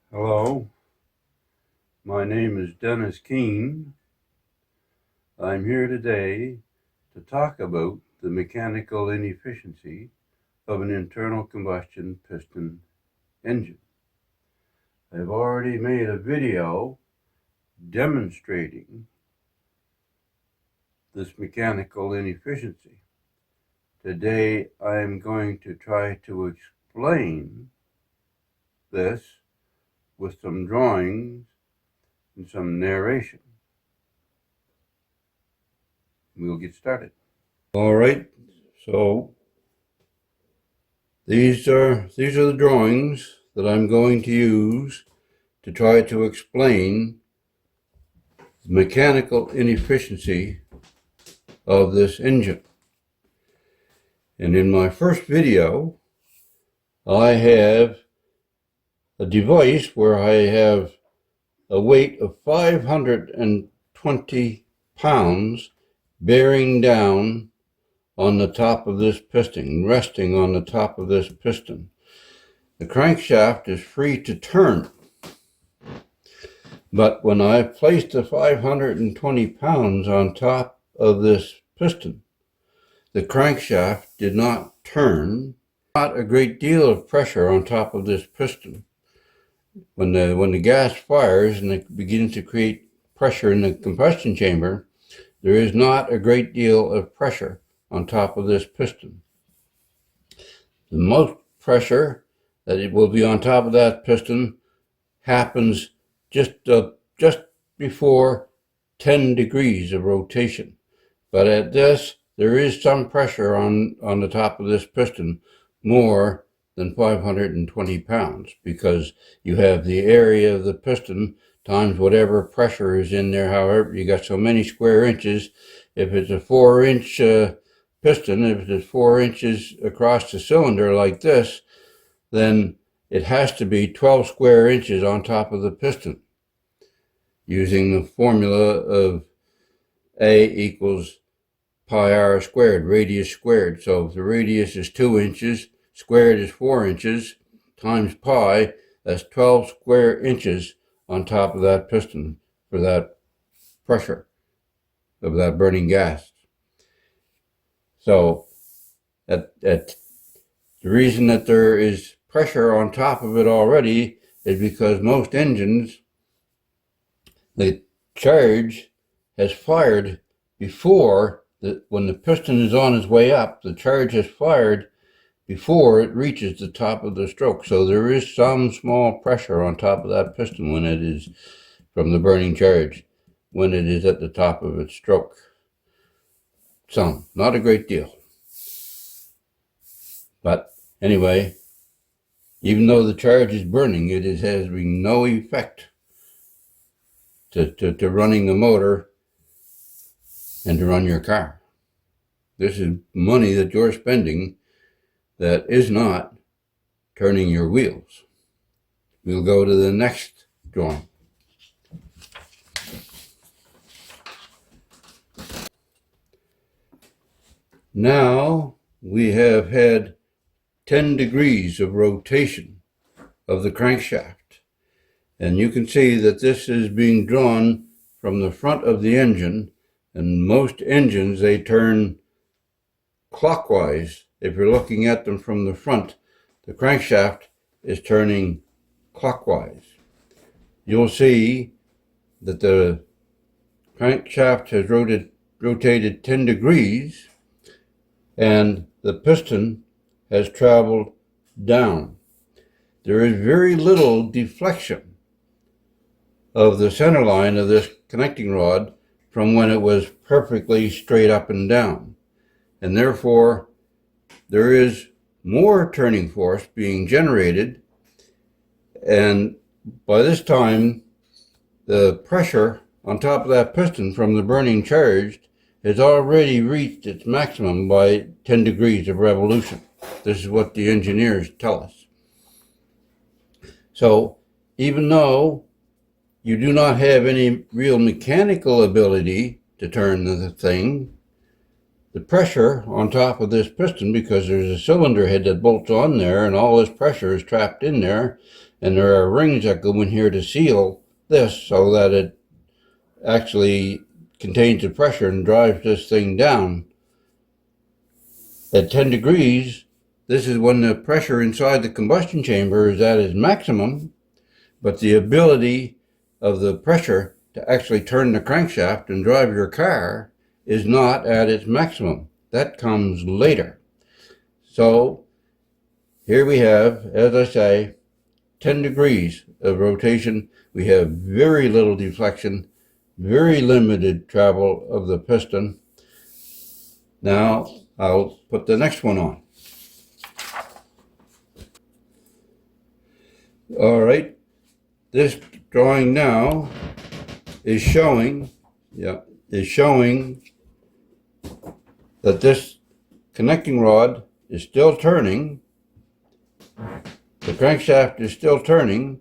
Hello, my name is Dennis Keene. I'm here today to talk about the mechanical inefficiency of an internal combustion piston engine. I've already made a video demonstrating this mechanical inefficiency. Today I'm going to try to explain this with some drawings and some narration. We'll get started. All right, so these are the drawings that I'm going to use to try to explain the mechanical inefficiency of this engine. And in my first video, I have a device where I have a weight of 520 pounds bearing down on the top of this piston, resting on the top of this piston. The crankshaft is free to turn, but when I placed the 520 pounds on top of this piston, the crankshaft did not turn. Not a great deal of pressure on top of this piston. When the gas fires and it begins to create pressure in the combustion chamber, there is not a great deal of pressure on top of this piston. The most pressure that it will be on top of that piston happens just before 10 degrees of rotation. But at this, there is some pressure on the top of this piston, more than 520 pounds, because you have the area of the piston times whatever pressure is in there. However, you got so many square inches. If it's a 4-inch piston, if it's 4 inches across the cylinder like this, then it has to be 12 square inches on top of the piston, using the formula of A equals pi r squared, radius squared. So if the radius is 2 inches, squared is 4 inches, times pi, that's 12 square inches on top of that piston for that pressure of that burning gas. So the reason that there is pressure on top of it already is because most engines, the charge has fired before, when the piston is on its way up, the charge has fired before it reaches the top of the stroke. So there is some small pressure on top of that piston when it is from the burning charge, when it is at the top of its stroke. Some, not a great deal. But anyway, even though the charge is burning, it has having no effect to running the motor and to run your car. This is money that you're spending that is not turning your wheels. We'll go to the next drawing. Now we have had 10 degrees of rotation of the crankshaft. And you can see that this is being drawn from the front of the engine, and most engines, they turn clockwise. If you're looking at them from the front, the crankshaft is turning clockwise. You'll see that the crankshaft has rotated 10 degrees, and the piston has traveled down. There is very little deflection of the center line of this connecting rod from when it was perfectly straight up and down. And therefore, there is more turning force being generated. And by this time, the pressure on top of that piston from the burning charge has already reached its maximum by 10 degrees of revolution. This is what the engineers tell us. So even though you do not have any real mechanical ability to turn the thing, the pressure on top of this piston, because there's a cylinder head that bolts on there and all this pressure is trapped in there, and there are rings that go in here to seal this so that it actually contains the pressure and drives this thing down. At 10 degrees, this is when the pressure inside the combustion chamber is at its maximum, but the ability of the pressure to actually turn the crankshaft and drive your car is not at its maximum. That comes later. So here we have, as I say, 10 degrees of rotation. We have very little deflection, very limited travel of the piston. Now I'll put the next one on. All right, this drawing now is showing that this connecting rod is still turning. The crankshaft is still turning.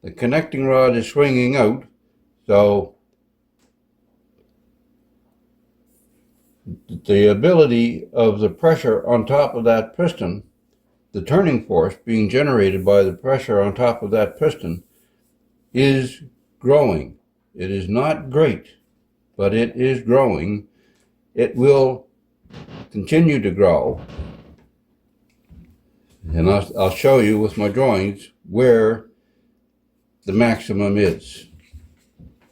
The connecting rod is swinging out. So the ability of the pressure on top of that piston, the turning force being generated by the pressure on top of that piston, is growing. It is not great, but it is growing. It will continue to grow. And I'll show you with my drawings where the maximum is.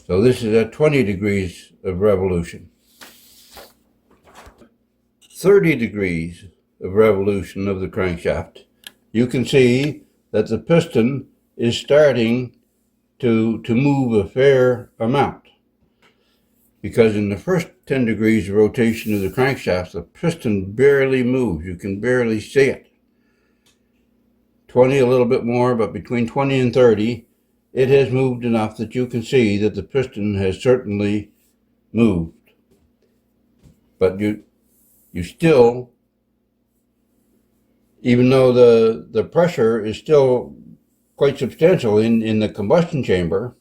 So this is at 20 degrees of revolution. 30 degrees of revolution of the crankshaft. You can see that the piston is starting to move a fair amount. Because in the first 10 degrees of rotation of the crankshaft, the piston barely moves. You can barely see it. 20 a little bit more, but between 20 and 30, it has moved enough that you can see that the piston has certainly moved. But you still, even though the pressure is still quite substantial in the combustion chamber,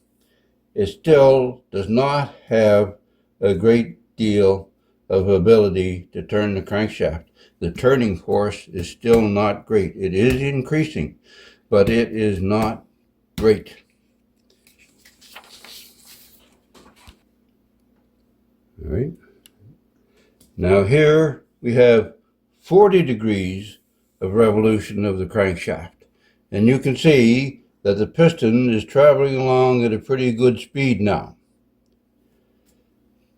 it still does not have a great deal of ability to turn the crankshaft. The turning force is still not great. It is increasing, but it is not great. All right. Now here we have 40 degrees of revolution of the crankshaft. And you can see that the piston is traveling along at a pretty good speed now.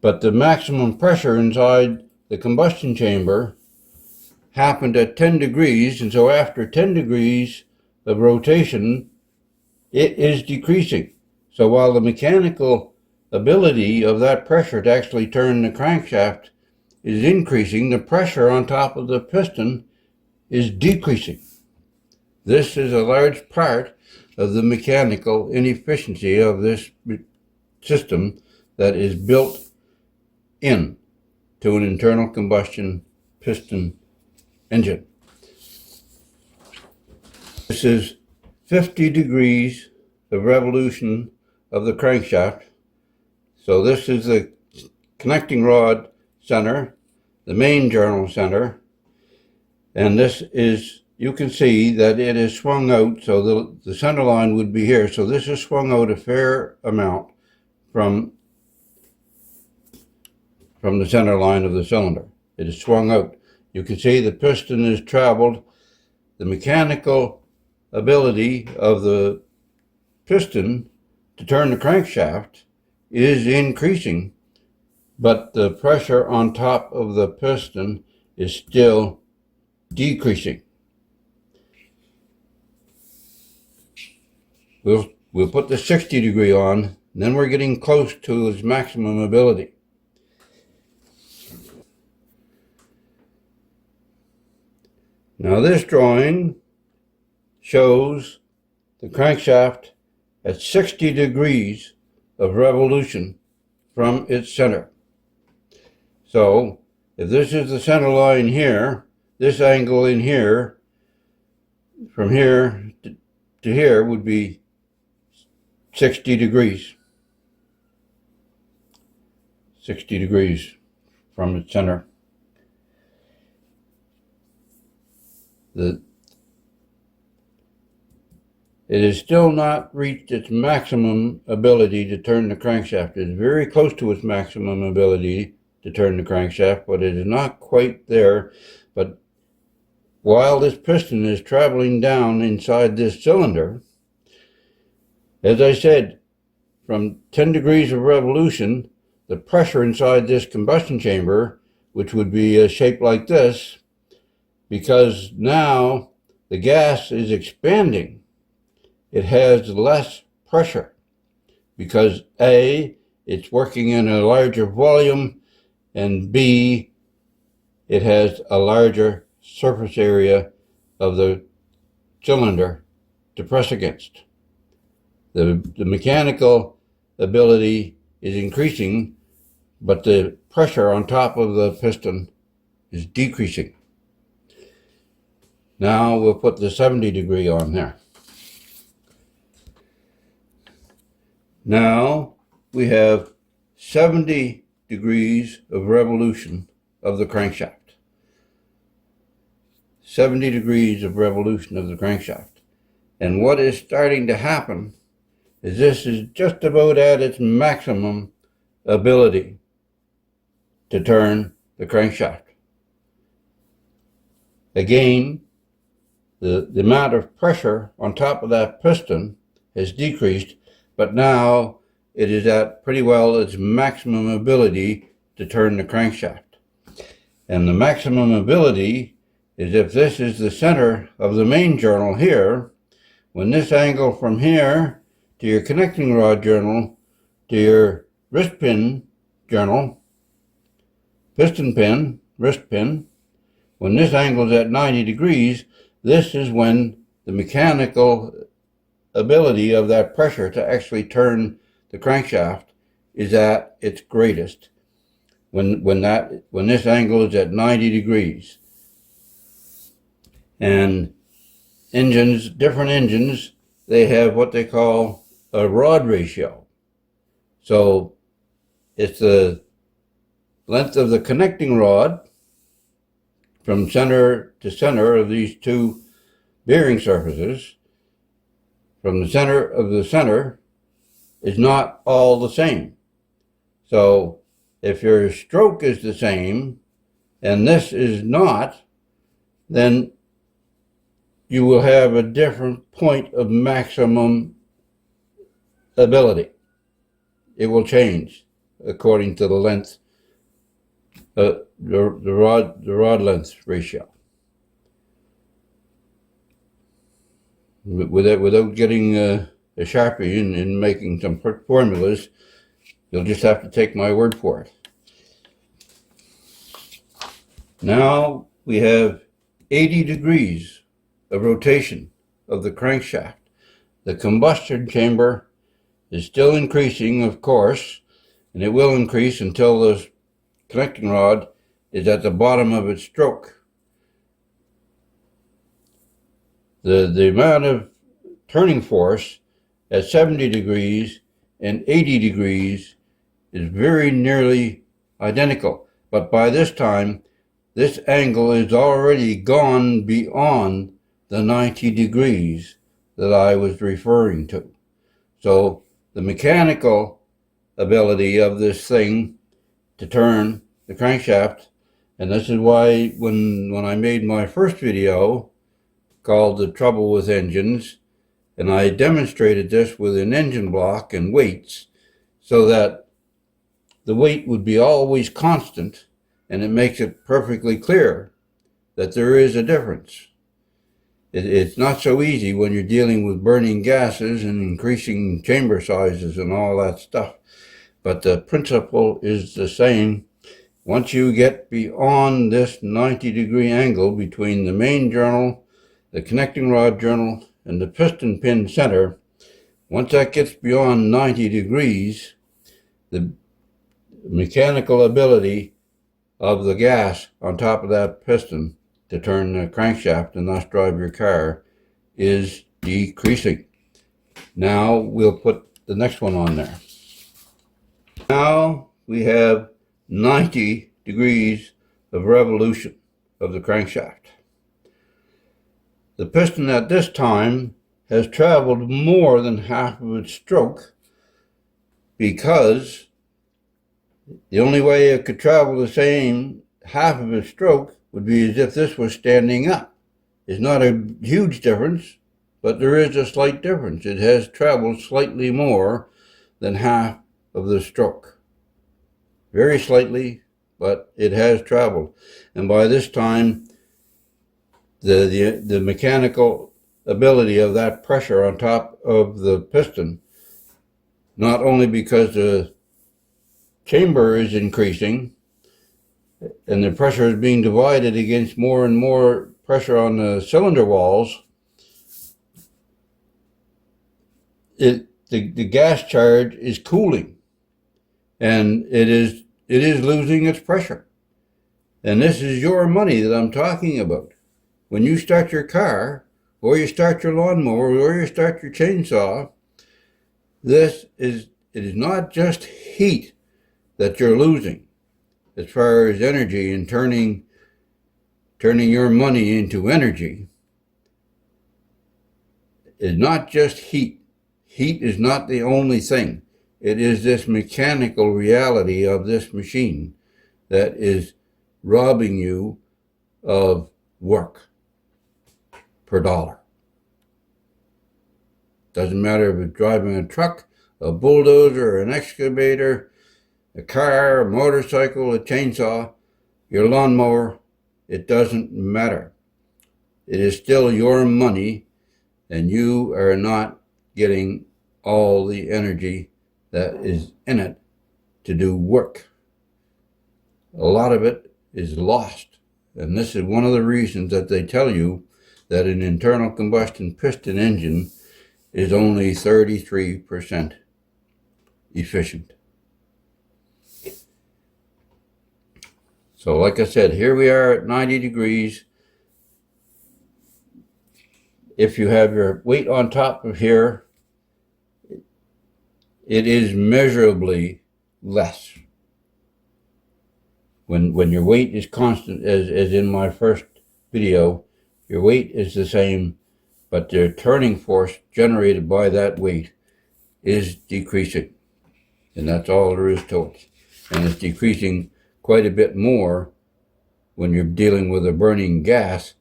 But the maximum pressure inside the combustion chamber happened at 10 degrees, and so after 10 degrees of rotation, it is decreasing. So while the mechanical ability of that pressure to actually turn the crankshaft is increasing, the pressure on top of the piston is decreasing. This is a large part of the mechanical inefficiency of this system that is built in to an internal combustion piston engine. This is 50 degrees of revolution of the crankshaft. So this is the connecting rod center, the main journal center, and this is, you can see that it is swung out, so the center line would be here. So this is swung out a fair amount from the center line of the cylinder. It is swung out. You can see the piston has traveled. The mechanical ability of the piston to turn the crankshaft is increasing, but the pressure on top of the piston is still decreasing. We'll put the 60 degree on, and then we're getting close to its maximum ability. Now this drawing shows the crankshaft at 60 degrees of revolution from its center. So if this is the center line here, this angle in here, from here to here would be 60 degrees. 60 degrees from its center. It has still not reached its maximum ability to turn the crankshaft. It is very close to its maximum ability to turn the crankshaft, but it is not quite there. But while this piston is traveling down inside this cylinder, as I said, from 10 degrees of revolution, the pressure inside this combustion chamber, which would be shaped like this, because now the gas is expanding, it has less pressure because A, it's working in a larger volume, and B, it has a larger surface area of the cylinder to press against. The mechanical ability is increasing, but the pressure on top of the piston is decreasing. Now we'll put the 70 degree on there. Now we have 70 degrees of revolution of the crankshaft. 70 degrees of revolution of the crankshaft. And what is starting to happen is this is just about at its maximum ability to turn the crankshaft. Again, the amount of pressure on top of that piston has decreased, but now it is at pretty well its maximum ability to turn the crankshaft. And the maximum ability is if this is the center of the main journal here, when this angle from here to your connecting rod journal to your wrist pin journal, piston pin, wrist pin, when this angle is at 90 degrees, this is when the mechanical ability of that pressure to actually turn the crankshaft is at its greatest. When this angle is at 90 degrees. And different engines, they have what they call a rod ratio. So it's the length of the connecting rod from center to center of these two bearing surfaces. From the center of the center is not all the same. So if your stroke is the same and this is not, then you will have a different point of maximum ability. It will change according to the length, the rod length ratio. Without getting a Sharpie and making some formulas, you'll just have to take my word for it. Now we have 80 degrees of rotation of the crankshaft. The combustion chamber is still increasing, of course, and it will increase until the connecting rod is at the bottom of its stroke. The amount of turning force at 70 degrees and 80 degrees is very nearly identical. But by this time, this angle is already gone beyond the 90 degrees that I was referring to. So the mechanical ability of this thing to turn the crankshaft, and this is why when I made my first video called The Trouble with Engines, and I demonstrated this with an engine block and weights so that the weight would be always constant, and it makes it perfectly clear that there is a difference. It's not so easy when you're dealing with burning gases and increasing chamber sizes and all that stuff. But the principle is the same. Once you get beyond this 90-degree angle between the main journal, the connecting rod journal, and the piston pin center, once that gets beyond 90 degrees, the mechanical ability of the gas on top of that piston to turn the crankshaft and thus drive your car is decreasing. Now we'll put the next one on there. Now we have 90 degrees of revolution of the crankshaft. The piston at this time has traveled more than half of its stroke, because the only way it could travel the same half of its stroke would be as if this was standing up. It's not a huge difference, but there is a slight difference. It has traveled slightly more than half of the stroke. Very slightly, but it has traveled. And by this time, the mechanical ability of that pressure on top of the piston, not only because the chamber is increasing and the pressure is being divided against more and more pressure on the cylinder walls, the gas charge is cooling, and it is losing its pressure. And this is your money that I'm talking about. When you start your car, or you start your lawnmower, or you start your chainsaw, it is not just heat that you're losing as far as energy and turning your money into energy. It's not just heat. Heat is not the only thing. It is this mechanical reality of this machine that is robbing you of work per dollar. Doesn't matter if it's driving a truck, a bulldozer, an excavator, a car, a motorcycle, a chainsaw, your lawnmower, it doesn't matter. It is still your money, and you are not getting all the energy that is in it to do work. A lot of it is lost. And this is one of the reasons that they tell you that an internal combustion piston engine is only 33% efficient. So like I said, here we are at 90 degrees. If you have your weight on top of here, it is measurably less. When your weight is constant, as in my first video, your weight is the same, but the turning force generated by that weight is decreasing. And that's all there is to it. And it's decreasing quite a bit more when you're dealing with a burning gas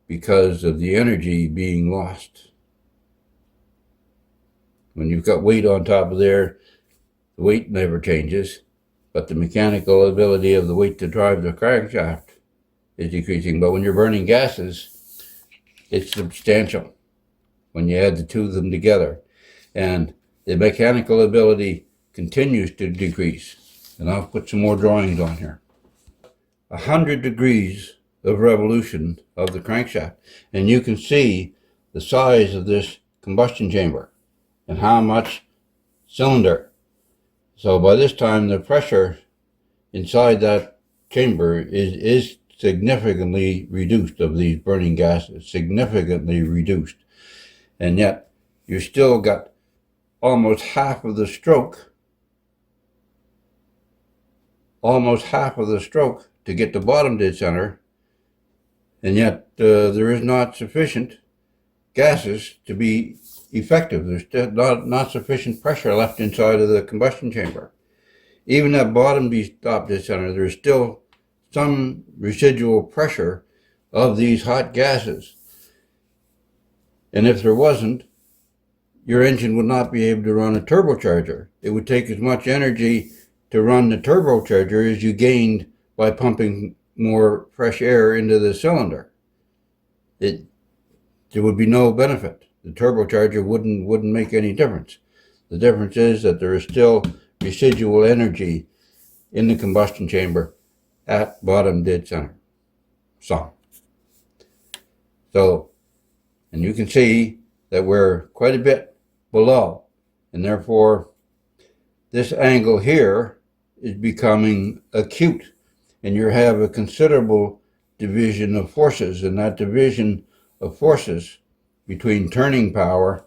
because of the energy being lost. When you've got weight on top of there, the weight never changes, but the mechanical ability of the weight to drive the crankshaft is decreasing. But when you're burning gases, it's substantial when you add the two of them together. And the mechanical ability continues to decrease. And I'll put some more drawings on here. 100 degrees of revolution of the crankshaft. And you can see the size of this combustion chamber and how much cylinder. So by this time, the pressure inside that chamber is significantly reduced of these burning gases, significantly reduced. And yet, you still got almost half of the stroke, to get the bottom dead center, and yet there is not sufficient gases to be effective. There's still not sufficient pressure left inside of the combustion chamber. Even at bottom top dead center, there's still some residual pressure of these hot gases. And if there wasn't, your engine would not be able to run a turbocharger. It would take as much energy to run the turbocharger as you gained by pumping more fresh air into the cylinder. There would be no benefit. The turbocharger wouldn't make any difference. The difference is that there is still residual energy in the combustion chamber at bottom dead center. So, and you can see that we're quite a bit below, and therefore this angle here is becoming acute, and you have a considerable division of forces, and that division of forces between turning power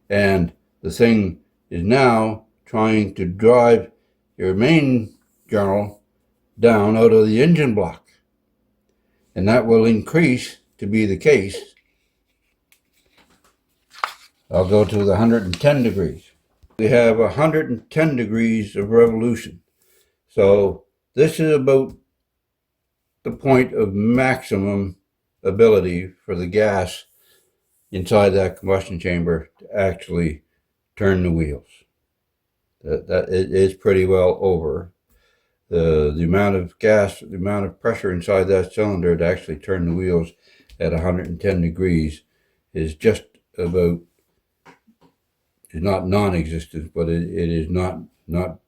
and the thing is now trying to drive your main journal down out of the engine block, and that will increase to be the case I'll go to the 110 degrees. We have 110 degrees of revolution. So this is about the point of maximum ability for the gas inside that combustion chamber to actually turn the wheels. That it is pretty well over. The amount of gas, the amount of pressure inside that cylinder to actually turn the wheels at 110 degrees is just about, is not non-existent, but it is not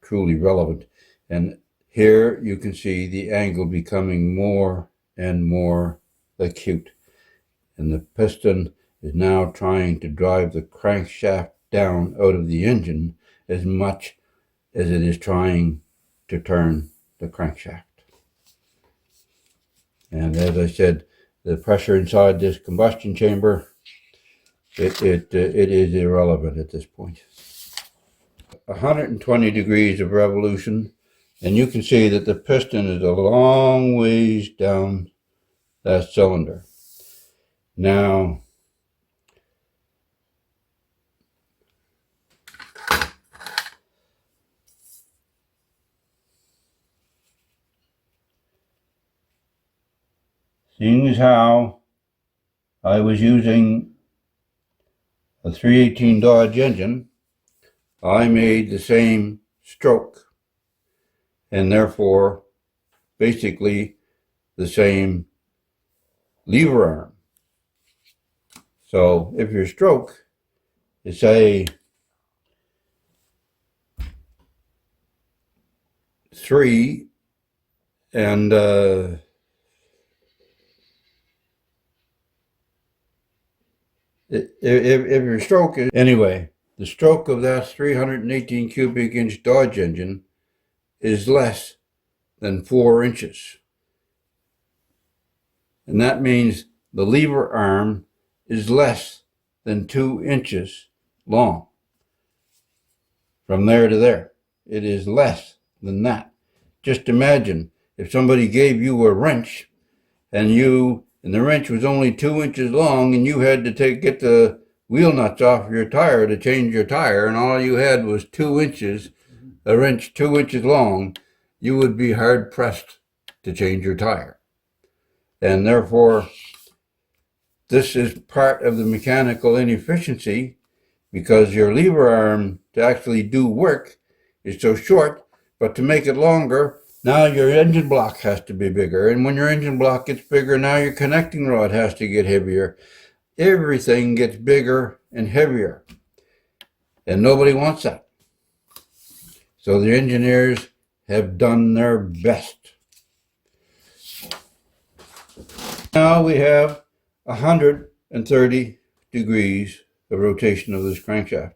truly relevant. And here you can see the angle becoming more and more acute. And the piston is now trying to drive the crankshaft down out of the engine as much as it is trying to turn the crankshaft. And as I said, the pressure inside this combustion chamber, it is irrelevant at this point. 120 degrees of revolution, and you can see that the piston is a long ways down that cylinder. Now, seeing as how I was using a 318 Dodge engine, I made the same stroke, and therefore basically the same lever arm. So if your stroke is, say, 3 and if your stroke is, anyway, the stroke of that 318 cubic inch Dodge engine is less than 4 inches. And that means the lever arm is less than 2 inches long. From there to there, it is less than that. Just imagine if somebody gave you a wrench and the wrench was only 2 inches long and you had to get the wheel nuts off your tire to change your tire, and all you had was 2 inches, a wrench 2 inches long, you would be hard pressed to change your tire. And therefore, this is part of the mechanical inefficiency, because your lever arm to actually do work is so short, but to make it longer, now your engine block has to be bigger. And when your engine block gets bigger, now your connecting rod has to get heavier. Everything gets bigger and heavier. And nobody wants that. So the engineers have done their best. Now we have 130 degrees of rotation of this crankshaft.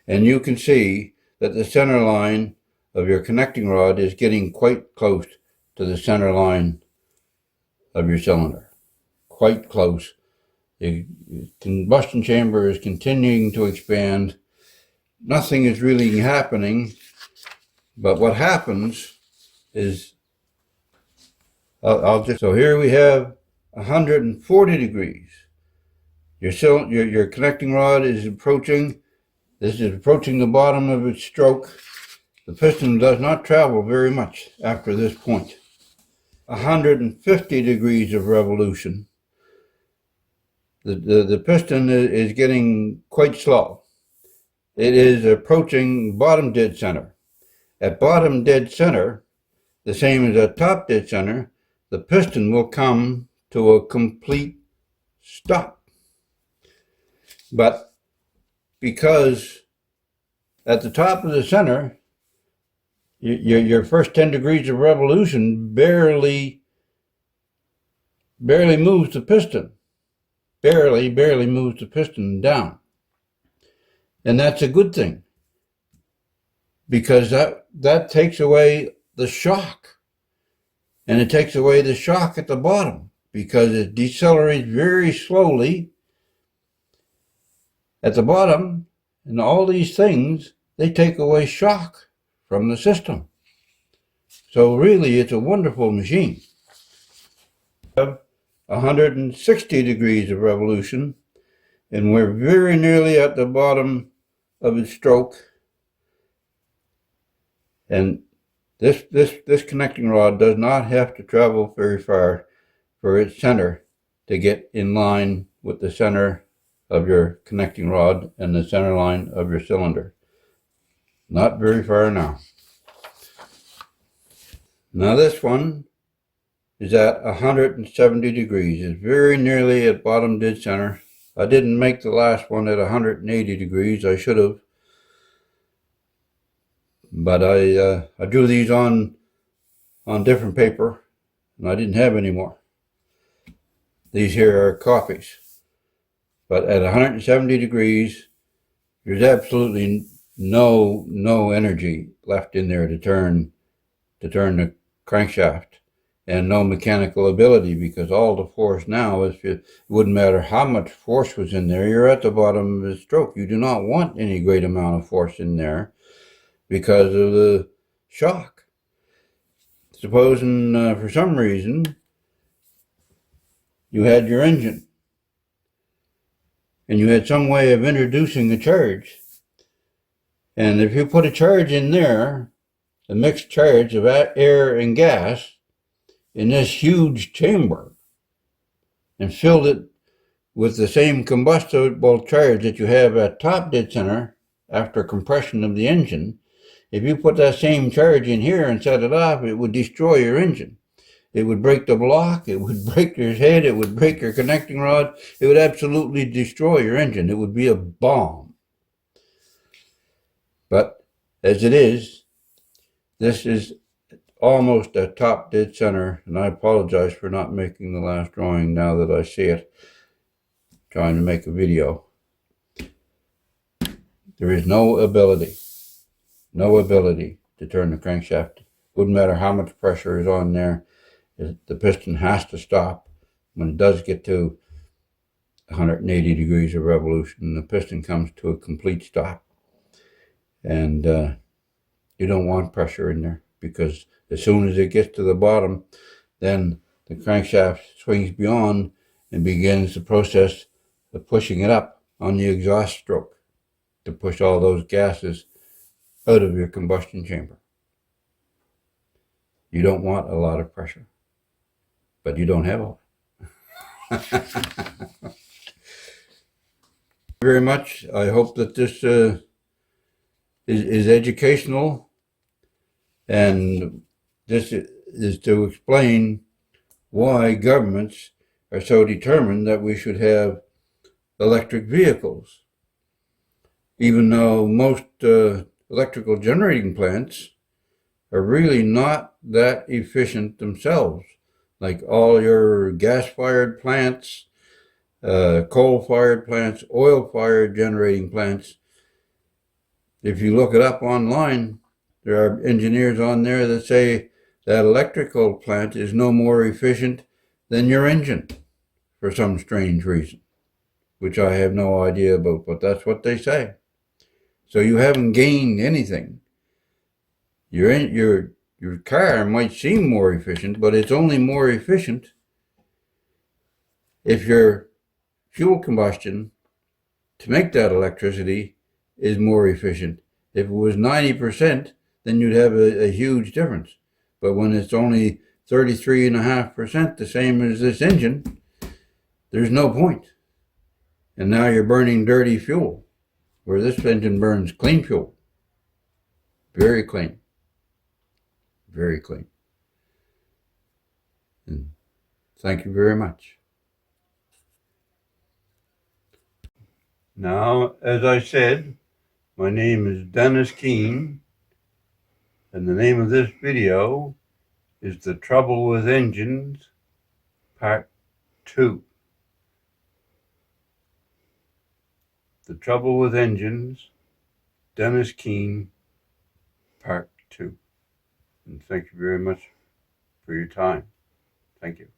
And you can see that the center line of your connecting rod is getting quite close to the center line of your cylinder. Quite close. The combustion chamber is continuing to expand. Nothing is really happening, but what happens is, so here we have 140 degrees. Your connecting rod is approaching the bottom of its stroke. The piston does not travel very much after this point. 150 degrees of revolution. The piston is getting quite slow. It is approaching bottom dead center. At bottom dead center, the same as at top dead center, the piston will come to a complete stop. But because at the top of the center, your first 10 degrees of revolution barely moves the piston. Barely moves the piston down. And that's a good thing, because that takes away the shock. And it takes away the shock at the bottom, because it decelerates very slowly at the bottom. And all these things, they take away shock from the system. So really, it's a wonderful machine. 160 degrees of revolution, And we're very nearly at the bottom of its stroke. And this connecting rod does not have to travel very far for its center to get in line with the center of your connecting rod and the center line of your cylinder. Not very far now. Now this one is at 170 degrees. It's very nearly at bottom dead center. I didn't make the last one at 180 degrees. I should have. But I drew these on different paper, and I didn't have any more. These here are copies. But at 170 degrees, there's absolutely no energy left in there to turn the crankshaft, and no mechanical ability, because all the force now is, it wouldn't matter how much force was in there, you're at the bottom of the stroke. You do not want any great amount of force in there because of the shock. Supposing for some reason you had your engine and you had some way of introducing a charge, and if you put a charge in there, a mixed charge of air and gas, in this huge chamber, and filled it with the same combustible charge that you have at top dead center after compression of the engine, if you put that same charge in here and set it off, it would destroy your engine. It would break the block, it would break your head, it would break your connecting rod, it would absolutely destroy your engine. It would be a bomb. But as it is, this is almost at top dead center, and I apologize for not making the last drawing now that I see it, trying to make a video. There is no ability to turn the crankshaft. Wouldn't matter how much pressure is on there, the piston has to stop. When it does get to 180 degrees of revolution, the piston comes to a complete stop. And you don't want pressure in there, because as soon as it gets to the bottom, then the crankshaft swings beyond and begins the process of pushing it up on the exhaust stroke to push all those gases out of your combustion chamber. You don't want a lot of pressure, but you don't have a lot. Very much. I hope that this is educational, and this is to explain why governments are so determined that we should have electric vehicles, even though most electrical generating plants are really not that efficient themselves. Like all your gas-fired plants, coal-fired plants, oil-fired generating plants, if you look it up online, there are engineers on there that say that electrical plant is no more efficient than your engine for some strange reason, which I have no idea about, but that's what they say. So you haven't gained anything. Your car might seem more efficient, but it's only more efficient if your fuel combustion to make that electricity is more efficient. If it was 90%, then you'd have a huge difference. But when it's only 33.5%, the same as this engine, there's no point. And now you're burning dirty fuel, where this engine burns clean fuel. Very clean. Very clean. And thank you very much. Now, as I said, my name is Dennis Keene, and the name of this video is The Trouble with Engines, Part 2. The Trouble with Engines, Dennis Keene, Part 2. And thank you very much for your time. Thank you.